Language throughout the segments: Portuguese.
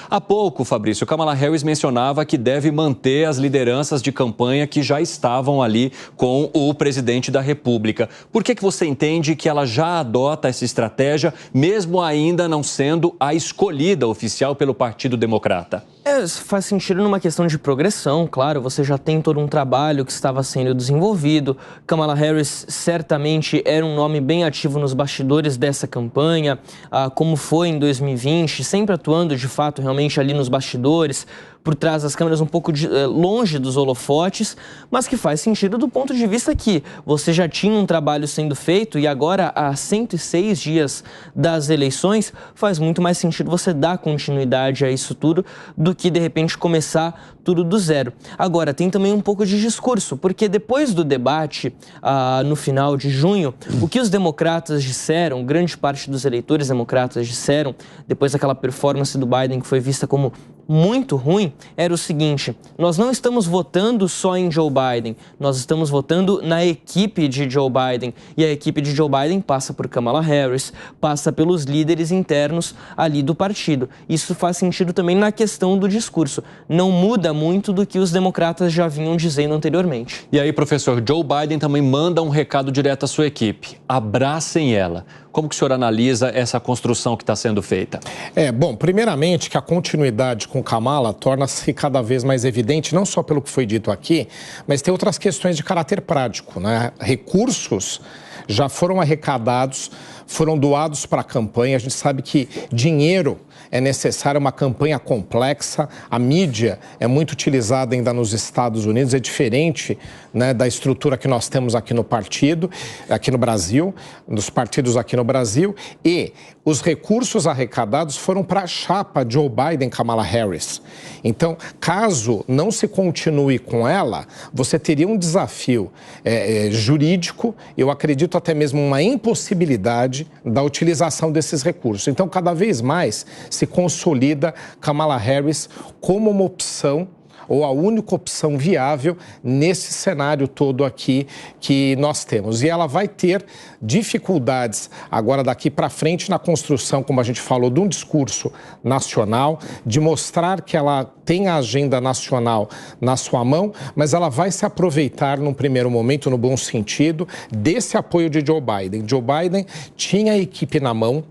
Há pouco, Fabrício, Kamala Harris mencionava que deve manter as lideranças de campanha que já estavam ali com o presidente da República. Por que você entende que ela já adota essa estratégia, mesmo ainda não sendo a escolhida oficial pelo Partido Democrata? Faz sentido numa questão de progressão, claro, você já tem todo um trabalho que estava sendo desenvolvido. Kamala Harris certamente era um nome bem ativo nos bastidores dessa campanha, como foi em 2020, sempre atuando de fato realmente ali nos bastidores, por trás das câmeras, um pouco longe dos holofotes, mas que faz sentido do ponto de vista que você já tinha um trabalho sendo feito e agora, há 106 dias das eleições, faz muito mais sentido você dar continuidade a isso tudo do que, de repente, começar tudo do zero. Agora, tem também um pouco de discurso, porque depois do debate, no final de junho, o que os democratas disseram, grande parte dos eleitores democratas disseram, depois daquela performance do Biden que foi vista como muito ruim, era o seguinte: nós não estamos votando só em Joe Biden, nós estamos votando na equipe de Joe Biden. E a equipe de Joe Biden passa por Kamala Harris, passa pelos líderes internos ali do partido. Isso faz sentido também na questão do discurso. Não muda muito do que os democratas já vinham dizendo anteriormente. E aí, professor, Joe Biden também manda um recado direto à sua equipe: abracem ela. Como que o senhor analisa essa construção que está sendo feita? Bom, primeiramente que a continuidade com Kamala torna-se cada vez mais evidente, não só pelo que foi dito aqui, mas tem outras questões de caráter prático, né? Recursos já foram arrecadados, foram doados para a campanha. A gente sabe que dinheiro é necessário, uma campanha complexa. A mídia é muito utilizada ainda nos Estados Unidos, é diferente, né, da estrutura que nós temos aqui no partido, aqui no Brasil, nos partidos aqui no Brasil. E os recursos arrecadados foram para a chapa Joe Biden-Kamala Harris. Então, caso não se continue com ela, você teria um desafio jurídico, eu acredito até mesmo uma impossibilidade da utilização desses recursos. Então, cada vez mais se consolida Kamala Harris como uma opção, ou a única opção viável nesse cenário todo aqui que nós temos. E ela vai ter dificuldades agora daqui para frente na construção, como a gente falou, de um discurso nacional, de mostrar que ela tem a agenda nacional na sua mão, mas ela vai se aproveitar num primeiro momento, no bom sentido, desse apoio de Joe Biden. Joe Biden tinha a equipe na mão,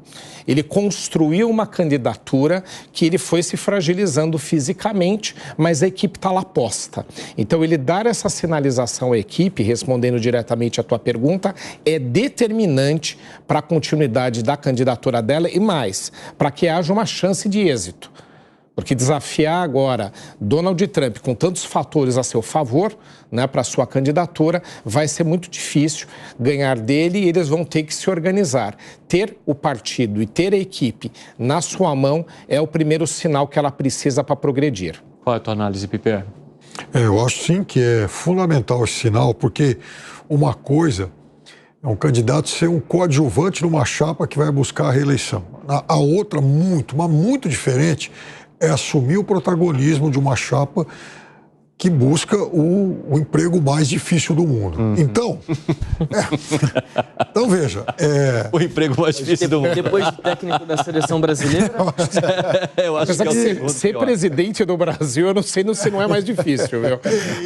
ele construiu uma candidatura que ele foi se fragilizando fisicamente, mas a equipe está lá posta. Então, ele dar essa sinalização à equipe, respondendo diretamente à tua pergunta, é determinante para a continuidade da candidatura dela e mais, para que haja uma chance de êxito. Porque desafiar agora Donald Trump com tantos fatores a seu favor, né, para a sua candidatura, vai ser muito difícil ganhar dele e eles vão ter que se organizar. Ter o partido e ter a equipe na sua mão é o primeiro sinal que ela precisa para progredir. Qual é a tua análise, Pipe? Eu acho sim que é fundamental esse sinal, porque uma coisa é um candidato ser um coadjuvante numa chapa que vai buscar a reeleição. A outra, mas muito diferente, é assumir o protagonismo de uma chapa que busca o emprego mais difícil do mundo. Então, então veja... O emprego mais difícil do mundo. Depois de técnico da seleção brasileira... Eu acho que ser presidente do Brasil, eu não sei se não é mais difícil, viu?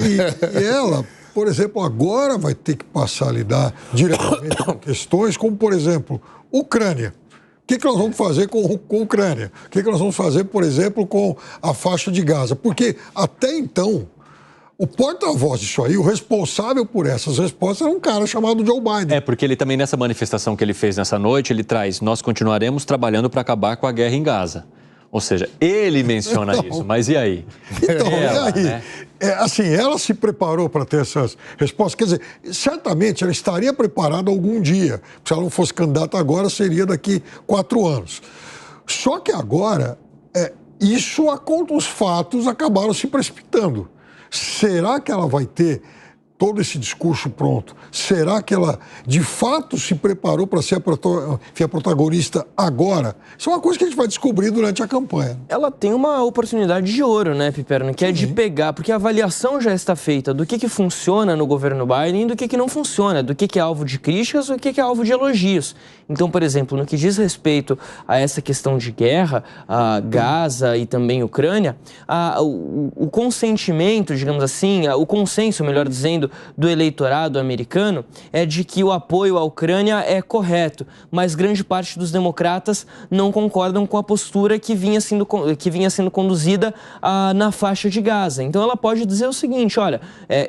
E ela, por exemplo, agora vai ter que passar a lidar diretamente com questões como, por exemplo, Ucrânia. O que nós vamos fazer com a Ucrânia? O que nós vamos fazer, por exemplo, com a faixa de Gaza? Porque até então, o porta-voz disso aí, o responsável por essas respostas, era um cara chamado Joe Biden. Porque ele também, nessa manifestação que ele fez nessa noite, ele traz: nós continuaremos trabalhando para acabar com a guerra em Gaza. Ou seja, ele menciona isso, mas e aí? Então, ela, e aí? Né? Assim, ela se preparou para ter essas respostas. Quer dizer, certamente ela estaria preparada algum dia. Se ela não fosse candidata agora, seria daqui 4 anos. Só que agora, os fatos acabaram se precipitando. Será que ela vai ter todo esse discurso pronto, será que ela de fato se preparou para ser a protagonista agora? Isso é uma coisa que a gente vai descobrir durante a campanha. Ela tem uma oportunidade de ouro, né, Piperno? Que é de pegar, porque a avaliação já está feita do que funciona no governo Biden e do que não funciona, do que é alvo de críticas e do que é alvo de elogios. Então, por exemplo, no que diz respeito a essa questão de guerra, a Gaza e também Ucrânia, o consentimento, digamos assim, o consenso, melhor dizendo, do eleitorado americano é de que o apoio à Ucrânia é correto, mas grande parte dos democratas não concordam com a postura que vinha sendo conduzida na faixa de Gaza. Então ela pode dizer o seguinte, olha,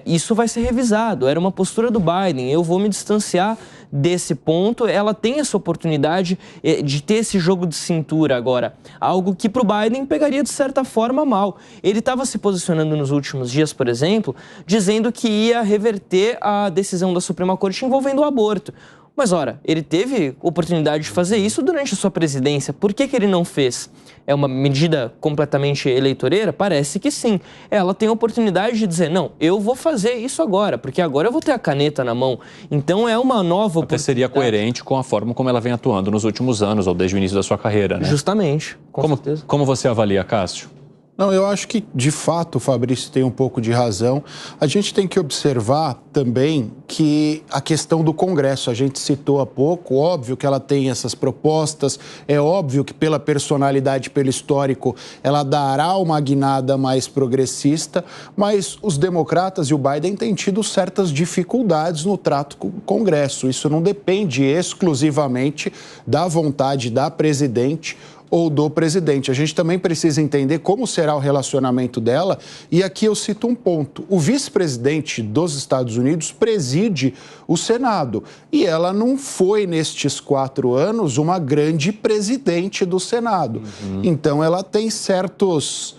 isso vai ser revisado, era uma postura do Biden, eu vou me distanciar desse ponto. Ela tem essa oportunidade de ter esse jogo de cintura agora, algo que para o Biden pegaria de certa forma mal. Ele estava se posicionando nos últimos dias, por exemplo, dizendo que ia reverter a decisão da Suprema Corte envolvendo o aborto. Mas, ora, ele teve oportunidade de fazer isso durante a sua presidência. Por que ele não fez? É uma medida completamente eleitoreira? Parece que sim. Ela tem a oportunidade de dizer, não, eu vou fazer isso agora, porque agora eu vou ter a caneta na mão. Então, é uma nova oportunidade. Até seria coerente com a forma como ela vem atuando nos últimos anos, ou desde o início da sua carreira, né? Justamente, com certeza. Como você avalia, Cássio? Não, eu acho que, de fato, o Fabrício tem um pouco de razão. A gente tem que observar também que a questão do Congresso, a gente citou há pouco, óbvio que ela tem essas propostas, é óbvio que pela personalidade, pelo histórico, ela dará uma guinada mais progressista, mas os democratas e o Biden têm tido certas dificuldades no trato com o Congresso. Isso não depende exclusivamente da vontade da presidente ou do presidente. A gente também precisa entender como será o relacionamento dela, e aqui eu cito um ponto. O vice-presidente dos Estados Unidos preside o Senado, e ela não foi, nestes 4 anos, uma grande presidente do Senado. Então, ela tem certos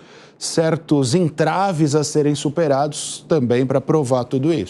entraves a serem superados também para provar tudo isso.